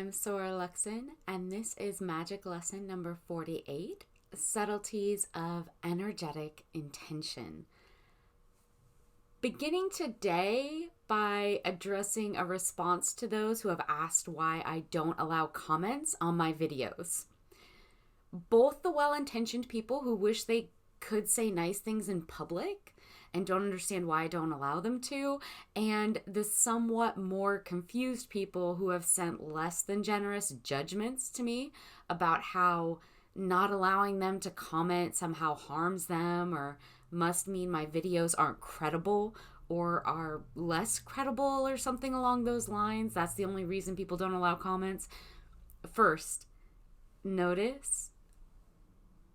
I'm Sora Luxon, and this is Magic lesson number 48, Subtleties of Energetic Intention. Beginning today by addressing a response to those who have asked why I don't allow comments on my videos. Both the well-intentioned people who wish they could say nice things in public and don't understand why I don't allow them to, and the somewhat more confused people who have sent less than generous judgments to me about how not allowing them to comment somehow harms them or must mean my videos aren't credible or are less credible or something along those lines. That's the only reason people don't allow comments. First, notice,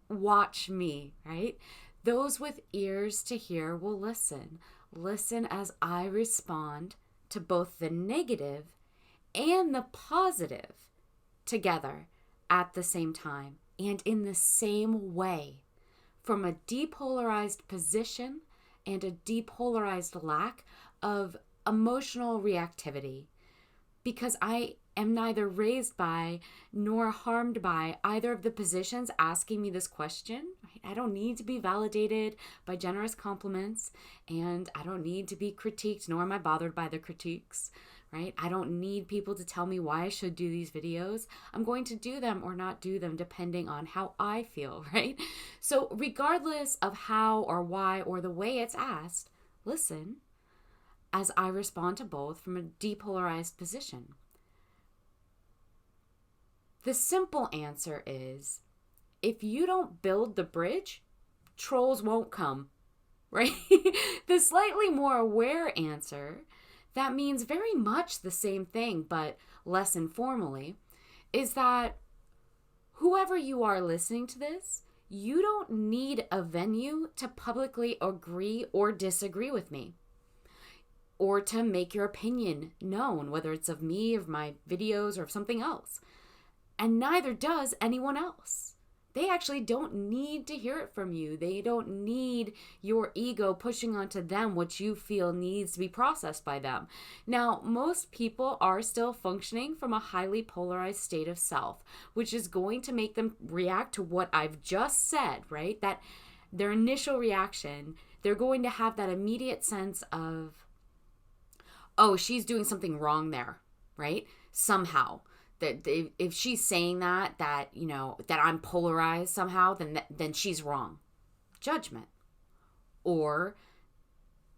watch me, right? Those with ears to hear will listen. Listen as I respond to both the negative and the positive together at the same time and in the same way, from a depolarized position and a depolarized lack of emotional reactivity, because I am neither raised by nor harmed by either of the positions asking me this question. I don't need to be validated by generous compliments, and I don't need to be critiqued, nor am I bothered by the critiques, right? I don't need people to tell me why I should do these videos. I'm going to do them or not do them depending on how I feel, right? So regardless of how or why or the way it's asked, listen as I respond to both from a depolarized position. The simple answer is, if you don't build the bridge, trolls won't come, right? The slightly more aware answer, that means very much the same thing, but less informally, is that whoever you are listening to this, you don't need a venue to publicly agree or disagree with me, or to make your opinion known, whether it's of me, of my videos, or of something else. And neither does anyone else. They actually don't need to hear it from you. They don't need your ego pushing onto them what you feel needs to be processed by them. Now, most people are still functioning from a highly polarized state of self, which is going to make them react to what I've just said, right? That their initial reaction, they're going to have that immediate sense of, oh, she's doing something wrong there, right? Somehow. That if she's saying that I'm polarized somehow, then she's wrong. Judgment. Or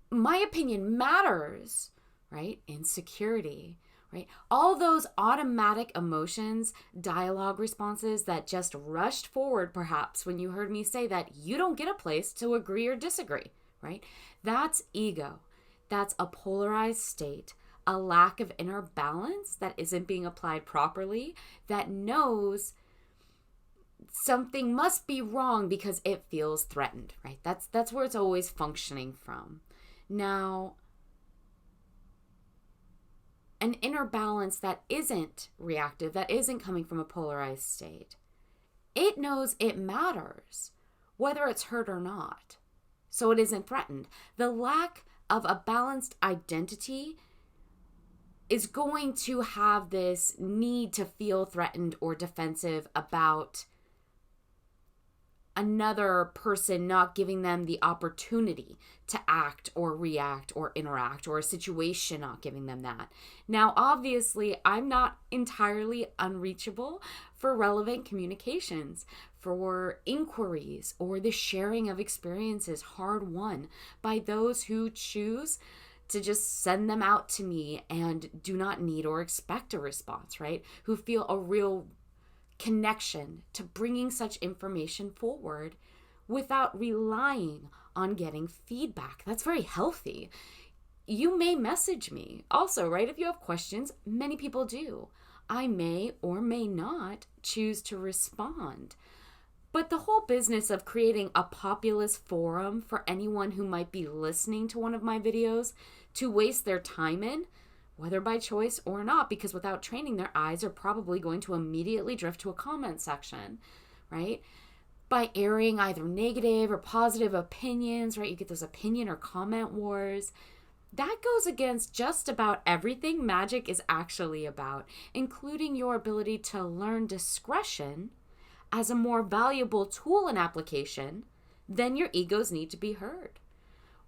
my opinion matters, right? Insecurity, right? All those automatic emotions, dialogue responses that just rushed forward perhaps when you heard me say that you don't get a place to agree or disagree, right? That's ego. That's a polarized state. A lack of inner balance that isn't being applied properly, that knows something must be wrong because it feels threatened, right? That's where it's always functioning from. Now, an inner balance that isn't reactive, that isn't coming from a polarized state, it knows it matters, whether it's heard or not. So it isn't threatened. The lack of a balanced identity is going to have this need to feel threatened or defensive about another person not giving them the opportunity to act or react or interact, or a situation not giving them that. Now, obviously, I'm not entirely unreachable for relevant communications, for inquiries, or the sharing of experiences hard won by those who choose to just send them out to me and do not need or expect a response, right? Who feel a real connection to bringing such information forward without relying on getting feedback. That's very healthy. You may message me also, right? If you have questions, many people do. I may or may not choose to respond. But the whole business of creating a populist forum for anyone who might be listening to one of my videos to waste their time in, whether by choice or not, because without training, their eyes are probably going to immediately drift to a comment section, right? By airing either negative or positive opinions, right? You get those opinion or comment wars. That goes against just about everything Magick is actually about, including your ability to learn discretion as a more valuable tool and application than your ego's need to be heard,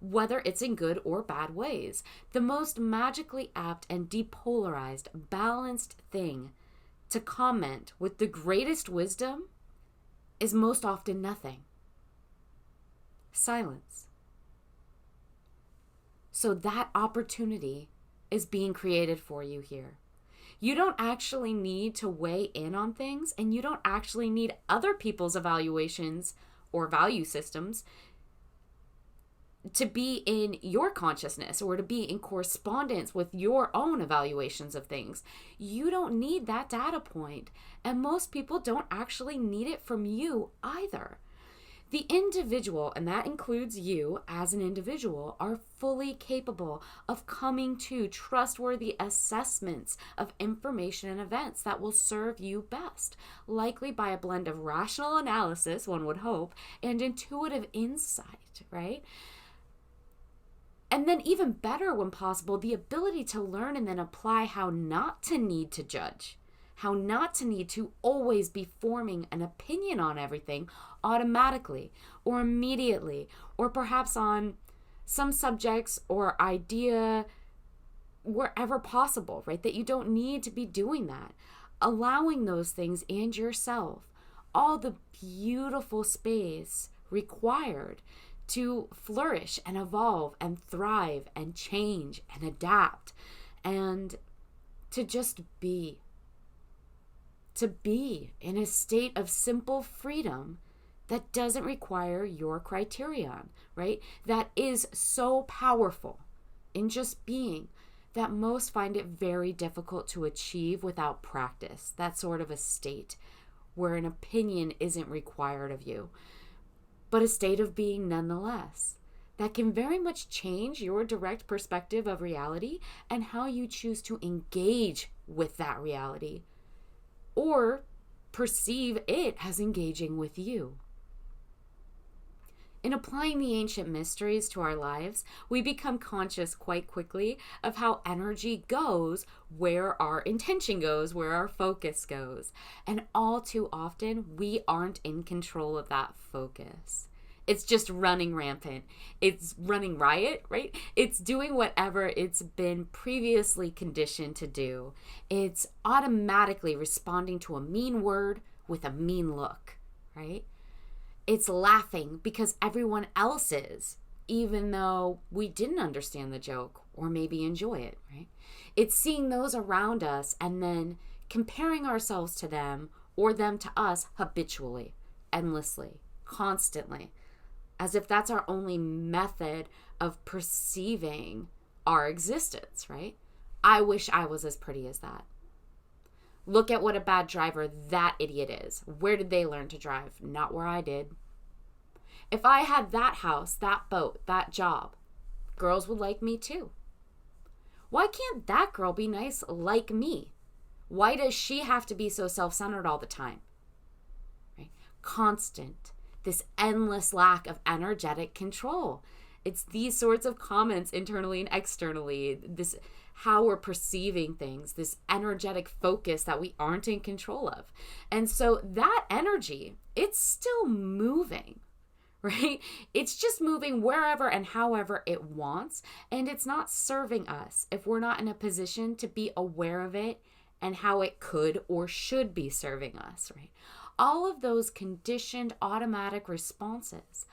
whether it's in good or bad ways. The most magically apt and depolarized, balanced thing to comment with the greatest wisdom is most often nothing. Silence. So that opportunity is being created for you here. You don't actually need to weigh in on things, and you don't actually need other people's evaluations or value systems to be in your consciousness or to be in correspondence with your own evaluations of things. You don't need that data point, and most people don't actually need it from you either. The individual, and that includes you as an individual, are fully capable of coming to trustworthy assessments of information and events that will serve you best, likely by a blend of rational analysis, one would hope, and intuitive insight, right? And then even better when possible, the ability to learn and then apply how not to need to judge, how not to need to always be forming an opinion on everything automatically or immediately, or perhaps on some subjects or idea wherever possible, right? That you don't need to be doing that. Allowing those things and yourself all the beautiful space required to flourish and evolve and thrive and change and adapt and to just be. To be in a state of simple freedom that doesn't require your criterion, right? That is so powerful in just being that most find it very difficult to achieve without practice. That sort of a state where an opinion isn't required of you, but a state of being nonetheless. That can very much change your direct perspective of reality and how you choose to engage with that reality, or perceive it as engaging with you. In applying the ancient mysteries to our lives, we become conscious quite quickly of how energy goes where our intention goes, where our focus goes. And all too often, we aren't in control of that focus. It's just running rampant. It's running riot, right? It's doing whatever it's been previously conditioned to do. It's automatically responding to a mean word with a mean look, right? It's laughing because everyone else is, even though we didn't understand the joke or maybe enjoy it, right? It's seeing those around us and then comparing ourselves to them or them to us habitually, endlessly, constantly, as if that's our only method of perceiving our existence, right? I wish I was as pretty as that. Look at what a bad driver that idiot is. Where did they learn to drive? Not where I did. If I had that house, that boat, that job, girls would like me too. Why can't that girl be nice like me? Why does she have to be so self-centered all the time? Right? Constant. This endless lack of energetic control. It's these sorts of comments internally and externally, this how we're perceiving things, this energetic focus that we aren't in control of. And so that energy, it's still moving, right? It's just moving wherever and however it wants, and it's not serving us if we're not in a position to be aware of it and how it could or should be serving us, right? All of those conditioned automatic responses,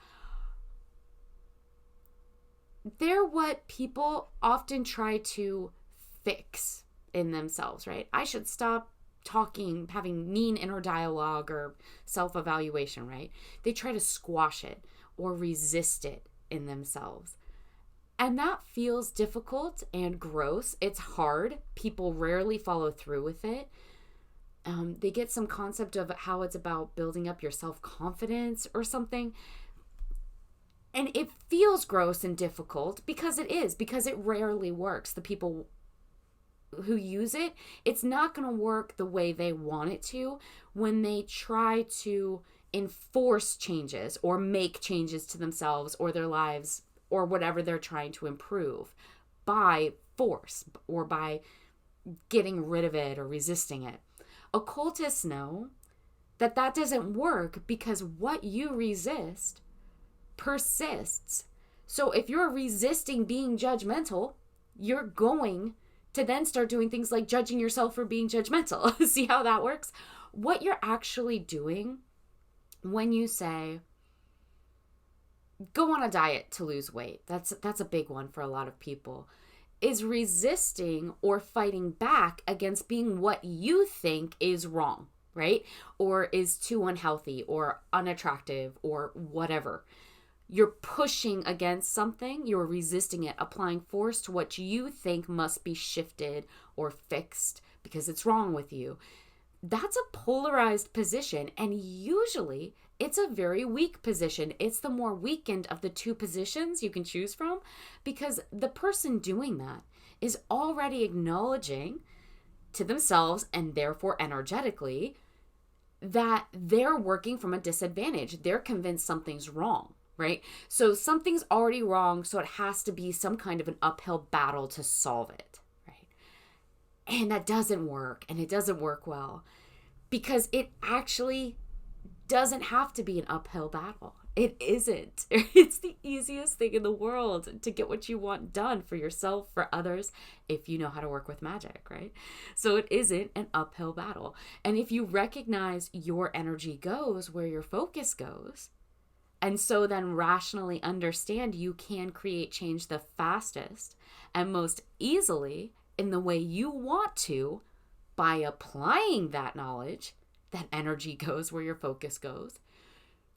they're what people often try to fix in themselves, right? I should stop talking, having mean inner dialogue or self-evaluation, right? They try to squash it or resist it in themselves. And that feels difficult and gross. It's hard. People rarely follow through with it. They get some concept of how it's about building up your self-confidence or something. And it feels gross and difficult because it is, because it rarely works. The people who use it, it's not going to work the way they want it to when they try to enforce changes or make changes to themselves or their lives or whatever they're trying to improve. by force or by getting rid of it or resisting it. Occultists know that that doesn't work because what you resist persists. So if you're resisting being judgmental, you're going to then start doing things like judging yourself for being judgmental. See how that works? What you're actually doing when you say, go on a diet to lose weight, that's a big one for a lot of people, is resisting or fighting back against being what you think is wrong, right? Or is too unhealthy or unattractive or whatever. You're pushing against something, you're resisting it, applying force to what you think must be shifted or fixed because it's wrong with you. That's a polarized position, and usually it's a very weak position. It's the more weakened of the two positions you can choose from, because the person doing that is already acknowledging to themselves and therefore energetically that they're working from a disadvantage. They're convinced something's wrong, right? So something's already wrong, so it has to be some kind of an uphill battle to solve it, right? And that doesn't work, and it doesn't work well, because it actually doesn't have to be an uphill battle. It isn't. It's the easiest thing in the world to get what you want done for yourself, for others, if you know how to work with magic, right? So it isn't an uphill battle. And if you recognize your energy goes where your focus goes, and so then rationally understand you can create change the fastest and most easily in the way you want to by applying that knowledge, that energy goes where your focus goes,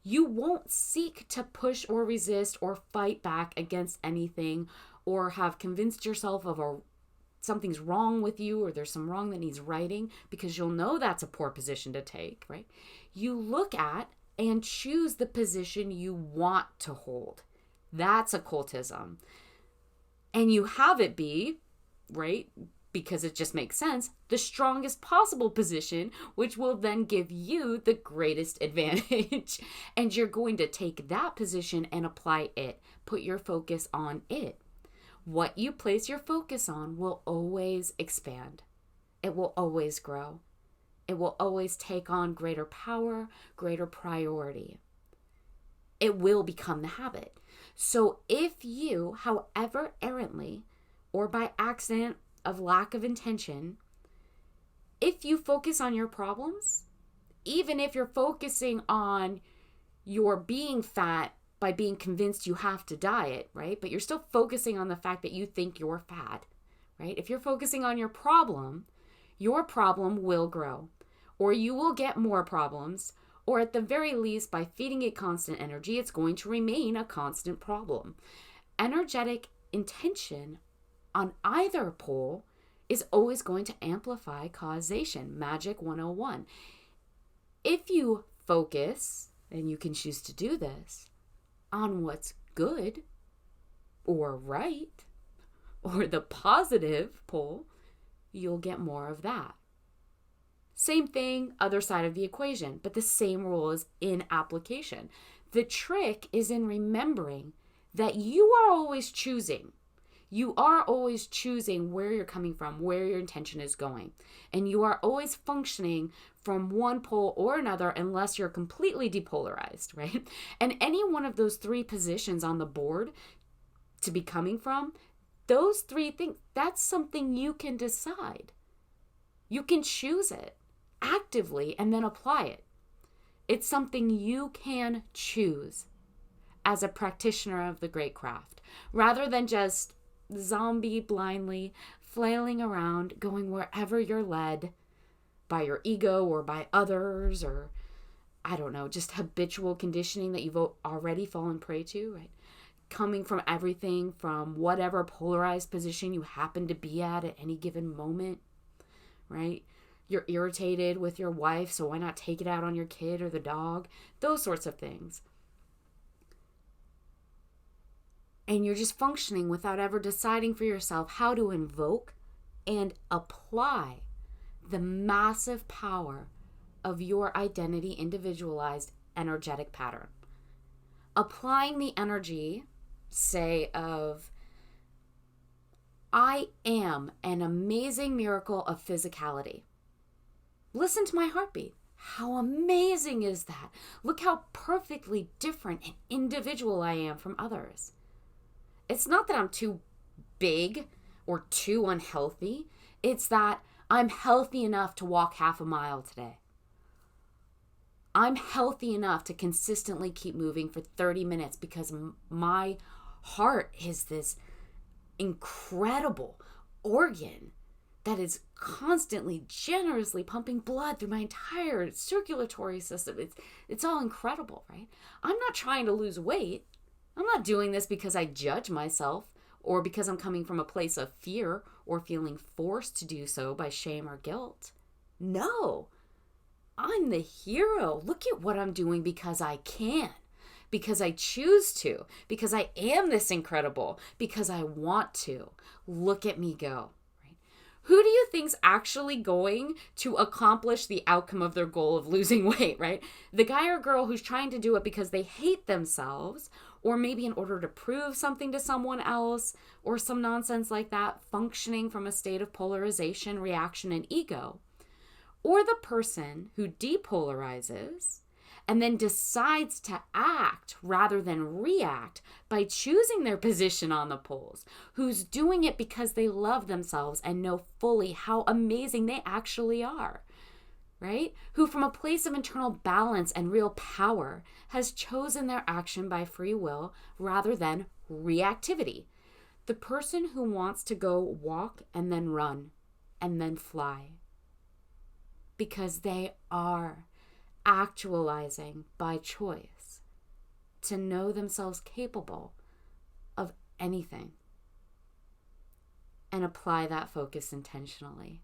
you won't seek to push or resist or fight back against anything or have convinced yourself of something's wrong with you or there's some wrong that needs righting, because you'll know that's a poor position to take, right? You look at and choose the position you want to hold. That's occultism. And you have it be, right, because it just makes sense, the strongest possible position, which will then give you the greatest advantage. And you're going to take that position and apply it. Put your focus on it. What you place your focus on will always expand. It will always grow. It will always take on greater power, greater priority. It will become the habit. So if you, however errantly or by accident of lack of intention, if you focus on your problems, even if you're focusing on your being fat by being convinced you have to diet, right? But you're still focusing on the fact that you think you're fat, right? If you're focusing on your problem will grow, or you will get more problems, or at the very least, by feeding it constant energy, it's going to remain a constant problem. Energetic intention on either pole is always going to amplify causation. Magic 101. If you focus, and you can choose to do this, on what's good or right or the positive pole, you'll get more of that. Same thing, other side of the equation, but the same rule is in application. The trick is in remembering that you are always choosing. You are always choosing where you're coming from, where your intention is going. And you are always functioning from one pole or another unless you're completely depolarized, right? And any one of those three positions on the board to be coming from, those three things, that's something you can decide. You can choose it actively and then apply it. It's something you can choose as a practitioner of the great craft, rather than just zombie blindly flailing around, going wherever you're led by your ego or by others, or I don't know, just habitual conditioning that you've already fallen prey to, right? Coming from everything from whatever polarized position you happen to be at any given moment, right? You're irritated with your wife, so why not take it out on your kid or the dog? Those sorts of things. And you're just functioning without ever deciding for yourself how to invoke and apply the massive power of your identity individualized energetic pattern. Applying the energy, say, of I am an amazing miracle of physicality. Listen to my heartbeat. How amazing is that? Look how perfectly different and individual I am from others. It's not that I'm too big or too unhealthy. It's that I'm healthy enough to walk half a mile today. I'm healthy enough to consistently keep moving for 30 minutes because my heart is this incredible organ that is constantly, generously pumping blood through my entire circulatory system. It's all incredible, right? I'm not trying to lose weight. I'm not doing this because I judge myself or because I'm coming from a place of fear or feeling forced to do so by shame or guilt. No, I'm the hero. Look at what I'm doing because I can, because I choose to, because I am this incredible, because I want to. Look at me go. Right? Who do you think's actually going to accomplish the outcome of their goal of losing weight, right? The guy or girl who's trying to do it because they hate themselves, or maybe in order to prove something to someone else, or some nonsense like that, functioning from a state of polarization, reaction, and ego. Or the person who depolarizes and then decides to act rather than react by choosing their position on the poles, who's doing it because they love themselves and know fully how amazing they actually are, right? Who from a place of internal balance and real power has chosen their action by free will rather than reactivity. The person who wants to go walk and then run and then fly. Because they are actualizing by choice to know themselves capable of anything and apply that focus intentionally.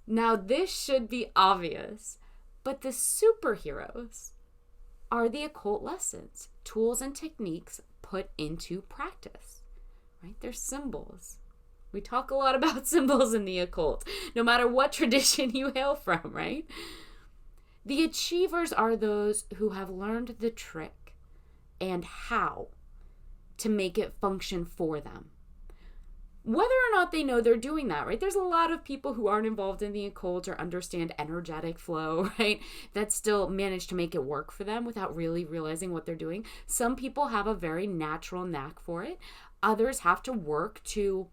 Now, this should be obvious, but the superheroes are the occult lessons, tools, and techniques put into practice, right? They're symbols. We talk a lot about symbols in the occult, no matter what tradition you hail from, right? The achievers are those who have learned the trick and how to make it function for them. Whether or not they know they're doing that, right? There's a lot of people who aren't involved in the occult or understand energetic flow, right? That still manage to make it work for them without really realizing what they're doing. Some people have a very natural knack for it. Others have to work to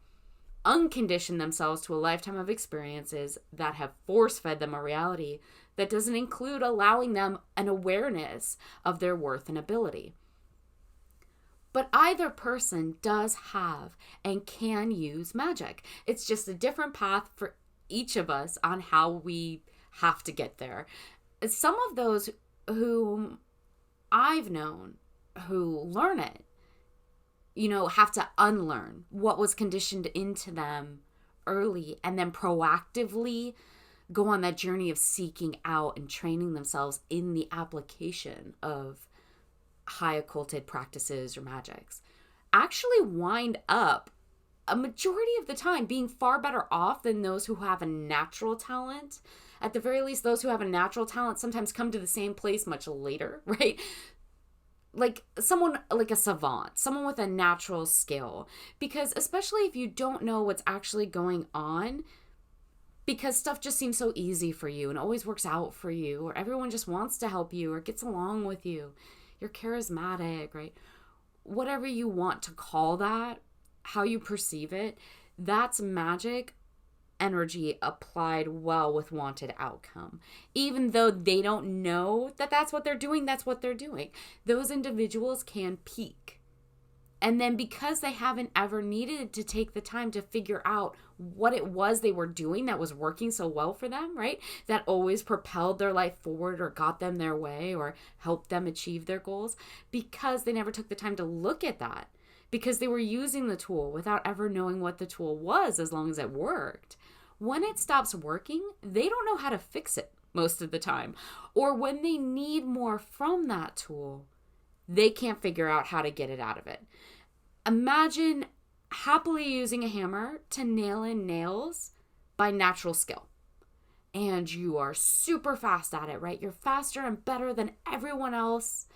uncondition themselves to a lifetime of experiences that have force-fed them a reality that doesn't include allowing them an awareness of their worth and ability. But either person does have and can use magic. It's just a different path for each of us on how we have to get there. Some of those whom I've known who learn it, have to unlearn what was conditioned into them early and then proactively go on that journey of seeking out and training themselves in the application of high occulted practices or magics. Actually wind up a majority of the time being far better off than those who have a natural talent. At the very least, those who have a natural talent sometimes come to the same place much later, right? Like someone like a savant, someone with a natural skill. Because especially if you don't know what's actually going on, because stuff just seems so easy for you and always works out for you, or everyone just wants to help you or gets along with you. You're charismatic, right? Whatever you want to call that, how you perceive it, that's magic energy applied well with wanted outcome. Even though they don't know that that's what they're doing, that's what they're doing. Those individuals can peak. And then because they haven't ever needed to take the time to figure out what it was they were doing that was working so well for them, right? That always propelled their life forward or got them their way or helped them achieve their goals, because they never took the time to look at that, because they were using the tool without ever knowing what the tool was as long as it worked. When it stops working, they don't know how to fix it most of the time. Or when they need more from that tool, they can't figure out how to get it out of it. Imagine happily using a hammer to nail in nails by natural skill. And you are super fast at it, right? You're faster and better than everyone else.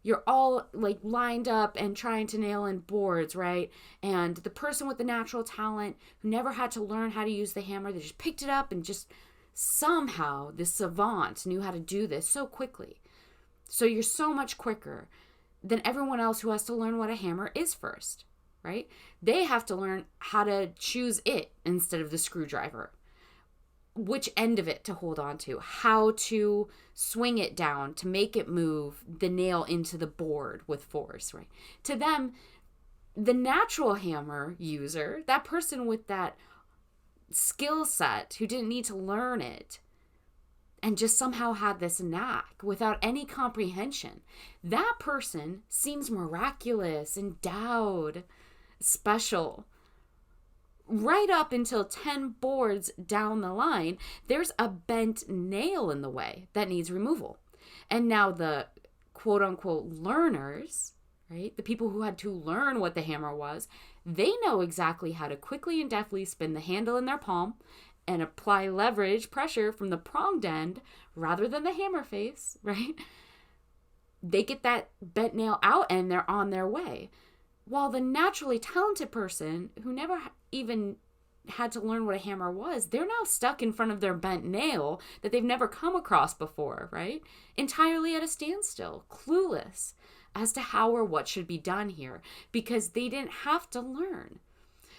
You're all like lined up and trying to nail in boards, right? And the person with the natural talent who never had to learn how to use the hammer, they just picked it up and just somehow this savant knew how to do this so quickly. So you're so much quicker than everyone else who has to learn what a hammer is first, right? They have to learn how to choose it instead of the screwdriver, which end of it to hold on to, how to swing it down to make it move the nail into the board with force, right? To them, the natural hammer user, that person with that skill set who didn't need to learn it and just somehow had this knack without any comprehension, that person seems miraculous, endowed, special. Right up until 10 boards down the line, there's a bent nail in the way that needs removal. And now the quote unquote learners, right? The people who had to learn what the hammer was, they know exactly how to quickly and deftly spin the handle in their palm and apply leverage pressure from the pronged end rather than the hammer face, right? They get that bent nail out and they're on their way. While the naturally talented person who never even had to learn what a hammer was, they're now stuck in front of their bent nail that they've never come across before, right? Entirely at a standstill, clueless as to how or what should be done here because they didn't have to learn.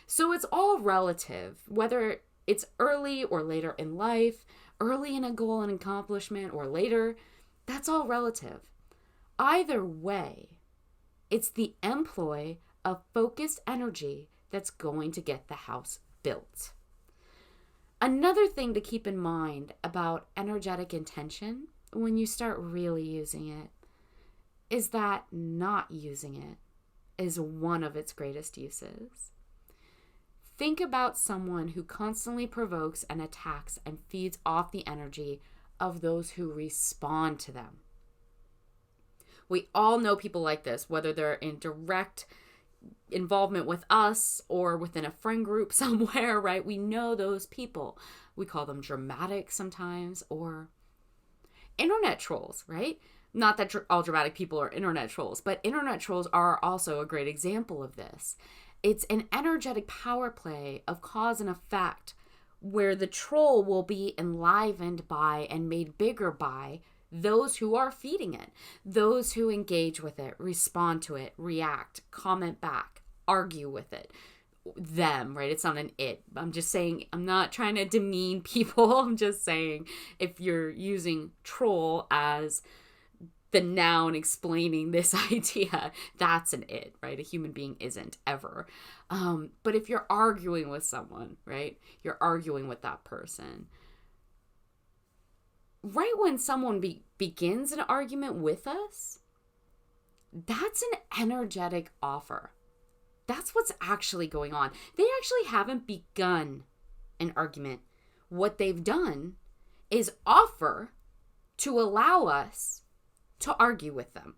So it's all relative, whether it's early or later in life, early in a goal and accomplishment or later, that's all relative. Either way, it's the employ of focused energy that's going to get the house built. Another thing to keep in mind about energetic intention when you start really using it is that not using it is one of its greatest uses. Think about someone who constantly provokes and attacks and feeds off the energy of those who respond to them. We all know people like this, whether they're in direct involvement with us or within a friend group somewhere, right? We know those people. We call them dramatic sometimes, or internet trolls, right? Not that all dramatic people are internet trolls, but internet trolls are also a great example of this. It's an energetic power play of cause and effect where the troll will be enlivened by and made bigger by those who are feeding it, those who engage with it, respond to it, react, comment back, argue with it. Them, right? It's not an it. I'm just saying, I'm not trying to demean people. I'm just saying if you're using troll as the noun explaining this idea, that's an it, right? A human being isn't ever. But if you're arguing with someone, right? You're arguing with that person. Right when someone begins an argument with us, that's an energetic offer. That's what's actually going on. They actually haven't begun an argument. What they've done is offer to allow us to argue with them.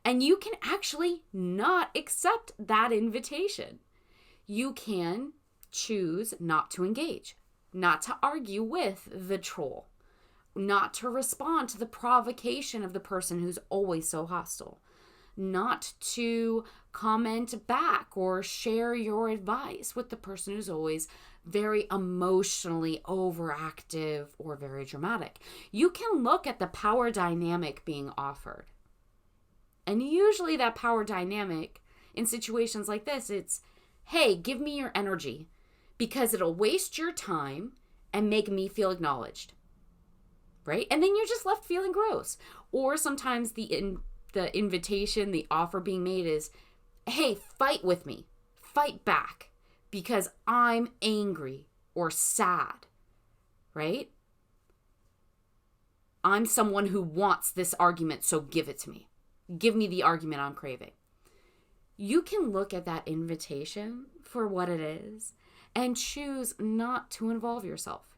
And you can actually not accept that invitation. You can choose not to engage, not to argue with the troll, not to respond to the provocation of the person who's always so hostile, not to comment back or share your advice with the person who's always very emotionally overactive or very dramatic. You can look at the power dynamic being offered. And usually that power dynamic in situations like this, it's, hey, give me your energy because it'll waste your time and make me feel acknowledged. Right? And then you're just left feeling gross. Or sometimes the invitation, the offer being made is, hey, fight with me. Fight back because I'm angry or sad. Right? I'm someone who wants this argument, so give it to me. Give me the argument I'm craving. You can look at that invitation for what it is and choose not to involve yourself.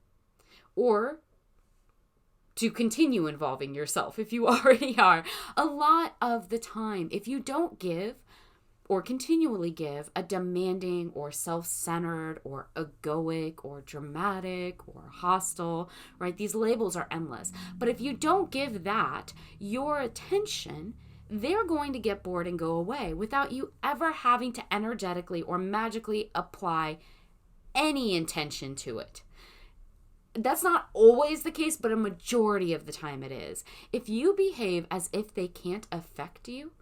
Or to continue involving yourself if you already are. A lot of the time, if you don't give or continually give a demanding or self-centered or egoic or dramatic or hostile, right? These labels are endless. But if you don't give that, your attention they're going to get bored and go away without you ever having to energetically or magically apply any intention to it. That's not always the case, but a majority of the time it is. If you behave as if they can't affect you,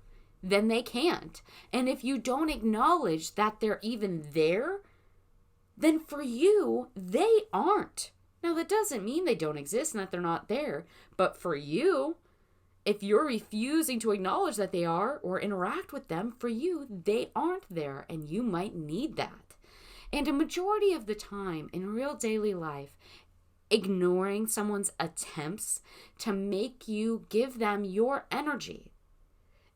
then they can't. And if you don't acknowledge that they're even there, then for you, they aren't. Now, that doesn't mean they don't exist and that they're not there. But for you, if you're refusing to acknowledge that they are or interact with them, for you, they aren't there, and you might need that. And a majority of the time in real daily life, ignoring someone's attempts to make you give them your energy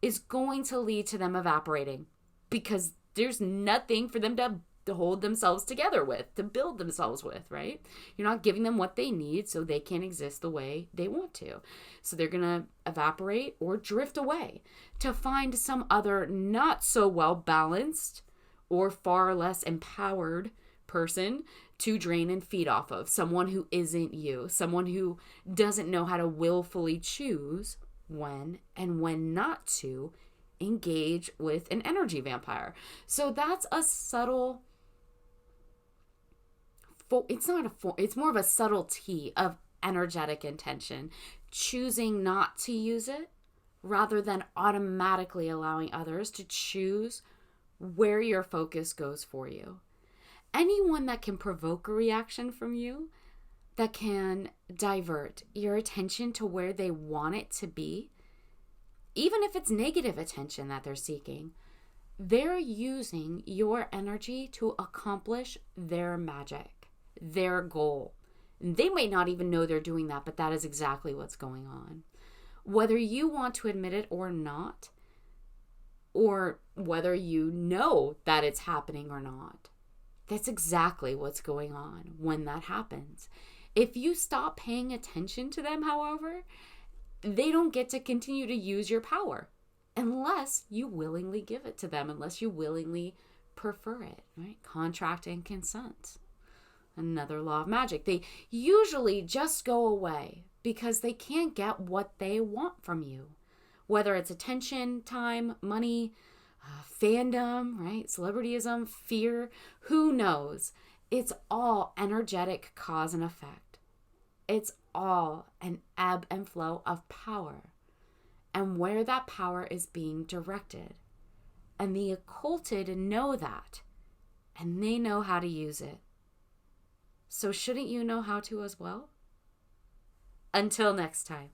is going to lead to them evaporating, because there's nothing for them to hold themselves together with, to build themselves with, right? You're not giving them what they need, so they can't exist the way they want to. So they're going to evaporate or drift away to find some other not so well balanced or far less empowered person to drain and feed off of. Someone who isn't you, someone who doesn't know how to willfully choose when and when not to engage with an energy vampire. So that's a subtle, it's more of a subtlety of energetic intention, choosing not to use it rather than automatically allowing others to choose where your focus goes for you. Anyone that can provoke a reaction from you, that can divert your attention to where they want it to be, even if it's negative attention that they're seeking, they're using your energy to accomplish their magic, their goal. They might not even know they're doing that, but that is exactly what's going on. Whether you want to admit it or not, or whether you know that it's happening or not, that's exactly what's going on when that happens. If you stop paying attention to them, however, they don't get to continue to use your power unless you willingly give it to them, unless you willingly prefer it, right? Contract and consent. Another law of magic. They usually just go away because they can't get what they want from you. Whether it's attention, time, money, fandom, right? Celebrityism, fear, who knows? It's all energetic cause and effect. It's all an ebb and flow of power and where that power is being directed. And the occulted know that, and they know how to use it. So shouldn't you know how to as well? Until next time.